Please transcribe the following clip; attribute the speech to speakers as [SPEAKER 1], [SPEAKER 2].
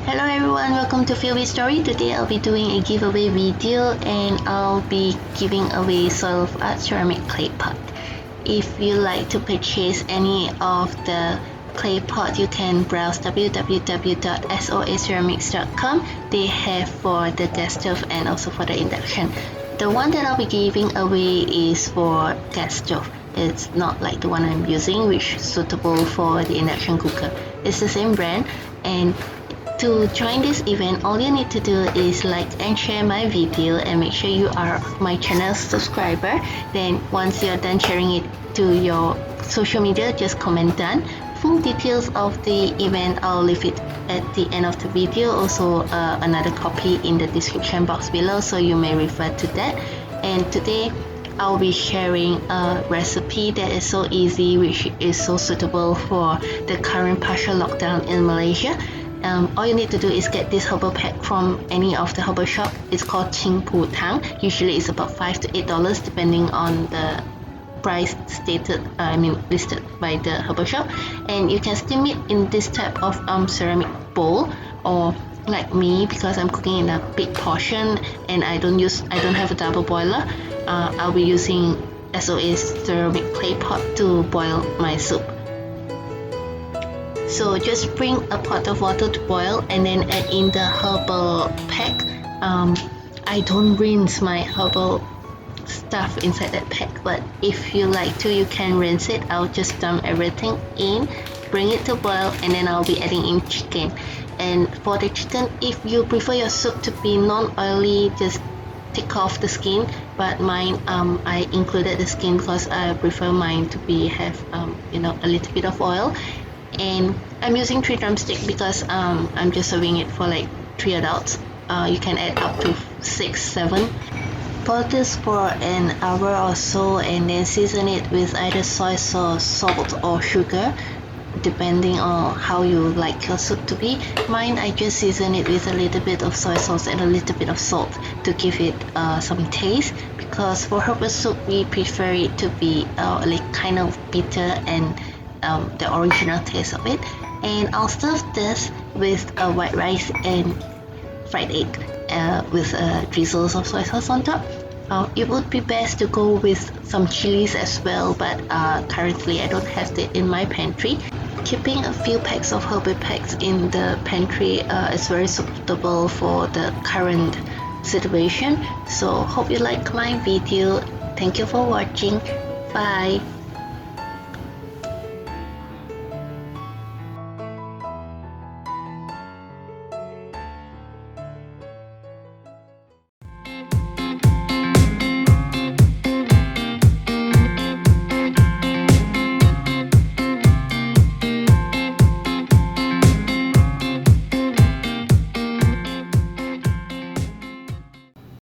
[SPEAKER 1] Hello everyone, welcome to philviestory. Today I'll be doing a giveaway video and I'll be giving away soil of art ceramic clay pot. If you like to purchase any of the clay pot, you can browse www.soaceramics.com. They have for the gas stove and also for the induction. The one that I'll be giving away is for gas stove. It's not like the one I'm using, which is suitable for the induction cooker. It's the same brand, and to join this event, all you need to do is like and share my video and make sure you are my channel subscriber. Then once you're done sharing it to your social media, just comment done. Full details of the event, I'll leave it at the end of the video. Also another copy in the description box below, so you may refer to that. And today I'll be sharing a recipe that is so easy, which is so suitable for the current partial lockdown in Malaysia. All you need to do is get this herbal pack from any of the herbal shop. It's called Ching Pu Tang. Usually it's about $5 to $8 depending on the price stated, listed by the herbal shop. And you can steam it in this type of ceramic bowl, or like me, because I'm cooking in a big portion and I don't have a double boiler. I'll be using SOA ceramic clay pot to boil my soup. So just bring a pot of water to boil and then add in the herbal pack. I don't rinse my herbal stuff inside that pack, but if you like to, you can rinse it. I'll just dump everything in, bring it to boil, and then I'll be adding in chicken. And for the chicken, if you prefer your soup to be non-oily, just take off the skin, but mine, I included the skin because I prefer mine to have a little bit of oil. And I'm using 3 drumsticks because I'm just serving it for like 3 adults. You can add up to 6, 7. Boil this for an hour or so and then season it with either soy sauce, salt or sugar, depending on how you like your soup to be. Mine, I just season it with a little bit of soy sauce and a little bit of salt to give it some taste, because for herbal soup we prefer it to be like kind of bitter and the original taste of it. And I'll serve this with white rice and fried egg with drizzles of soy sauce on top. It would be best to go with some chilies as well, but currently I don't have it in my pantry. Keeping a few packs of herbal packs in the pantry is very suitable for the current situation. So hope you like my video. Thank you for watching. Bye.